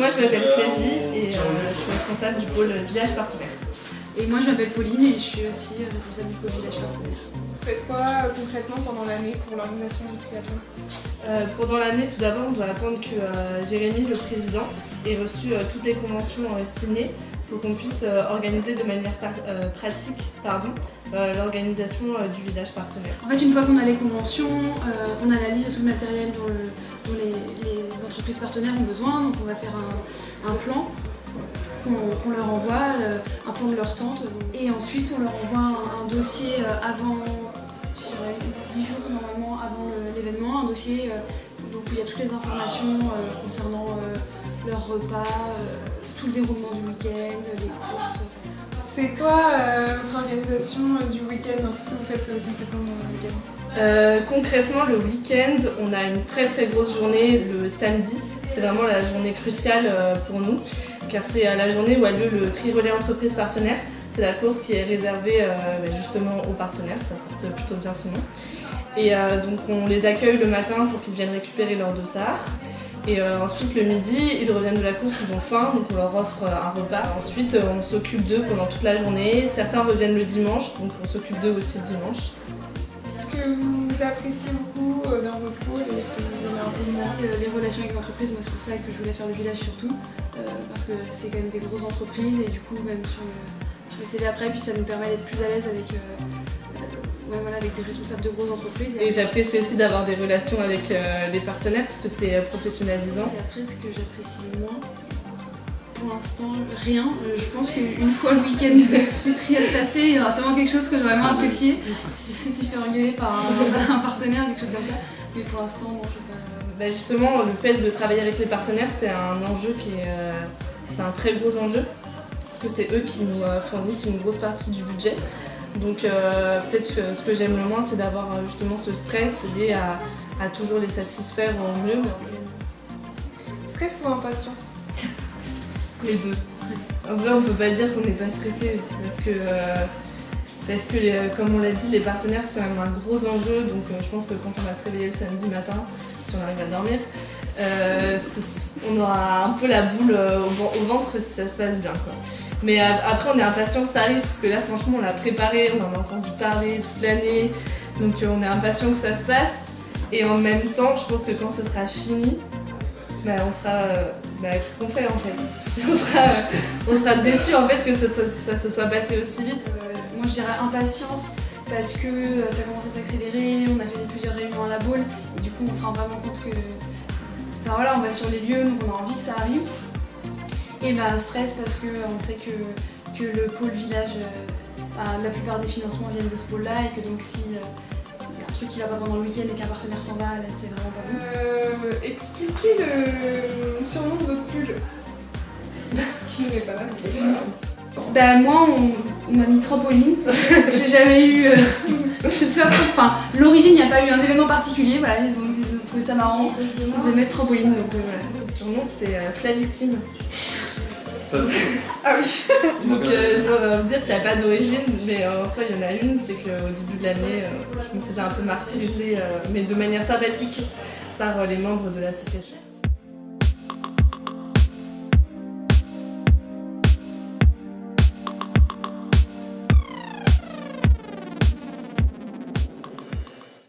moi je m'appelle Flavie et je suis responsable du pôle village partenaire. Et moi je m'appelle Pauline et je suis aussi responsable du pôle village partenaire. Vous faites quoi concrètement pendant l'année pour l'organisation du triathlon? Pendant l'année, tout d'abord, on doit attendre que Jérémy, le président, ait reçu toutes les conventions signées pour qu'on puisse organiser de manière pratique l'organisation du village partenaire. En fait, une fois qu'on a les conventions, on analyse tout le matériel dont les entreprises partenaires ont besoin. Donc on va faire un plan qu'on leur envoie, un plan de leur tente. Et ensuite, on leur envoie un dossier avant, je dirais 10 jours normalement avant l'événement, un dossier donc, où il y a toutes les informations concernant leur repas, tout le déroulement du week-end, les courses. C'est quoi votre organisation du week-end? Qu'est-ce que vous faites concrètement le week-end? Concrètement, le week-end, on a une très très grosse journée le samedi. C'est vraiment la journée cruciale pour nous, car c'est la journée où a lieu le tri-relais entreprise partenaire. C'est la course qui est réservée justement aux partenaires, ça porte plutôt bien son nom. Et donc on les accueille le matin pour qu'ils viennent récupérer leur dossard. Et ensuite le midi, ils reviennent de la course, ils ont faim, donc on leur offre un repas. Ensuite on s'occupe d'eux pendant toute la journée. Certains reviennent le dimanche, donc on s'occupe d'eux aussi le dimanche. Est-ce que vous appréciez beaucoup dans votre pôle et est-ce que vous aimez un peu moins? Les relations avec l'entreprise, moi c'est pour ça que je voulais faire le village surtout, parce que c'est quand même des grosses entreprises et du coup même sur le CV après, puis ça nous permet d'être plus à l'aise avec des responsables de grosses entreprises. Et j'apprécie aussi d'avoir des relations avec les partenaires parce que c'est professionnalisant. Et après, ce que j'apprécie moins, pour l'instant, rien. Je pense qu'une fois le week-end du triathlon passé, il y aura sûrement quelque chose que j'aurais moins apprécié. Si je me suis fait engueuler par un partenaire, quelque chose comme ça. Mais pour l'instant, non, je sais pas. Justement, le fait de travailler avec les partenaires, c'est un enjeu c'est un très gros enjeu. Parce que c'est eux qui nous fournissent une grosse partie du budget. Donc peut-être que ce que j'aime le moins, c'est d'avoir justement ce stress et à toujours les satisfaire au mieux. Stress ou impatience? Les deux. En vrai, on peut pas dire qu'on n'est pas stressé parce que comme on l'a dit, les partenaires c'est quand même un gros enjeu. Donc je pense que quand on va se réveiller le samedi matin, si on arrive à dormir, on aura un peu la boule au ventre si ça se passe bien, quoi. Mais après on est impatient que ça arrive parce que là franchement on l'a préparé, on en a entendu parler toute l'année, donc on est impatient que ça se passe. Et en même temps je pense que quand ce sera fini, on sera qu'est-ce qu'on fait en fait? On sera déçus en fait que ça se soit passé aussi vite. Moi je dirais impatience parce que ça commence à s'accélérer, on a fait plusieurs réunions à la boule et du coup on se rend vraiment compte que on va sur les lieux donc on a envie que ça arrive. Et stress parce qu'on sait que le pôle village, la plupart des financements viennent de ce pôle-là et que donc si y a un truc qui va pas pendant le week-end et qu'un partenaire s'en va, là c'est vraiment pas bon. Expliquez le surnom de votre pull, qui n'est pas là. Moi on m'a mis trampoline, j'ai jamais eu... l'origine il n'y a pas eu un événement particulier, voilà, ils ont trouvé ça marrant de mettre trampoline, donc voilà. Le surnom c'est Flavictime. Ah oui. Donc je veux dire qu'il n'y a pas d'origine, mais en soi il y en a une, c'est qu'au début de l'année je me faisais un peu martyriser, mais de manière sympathique par les membres de l'association.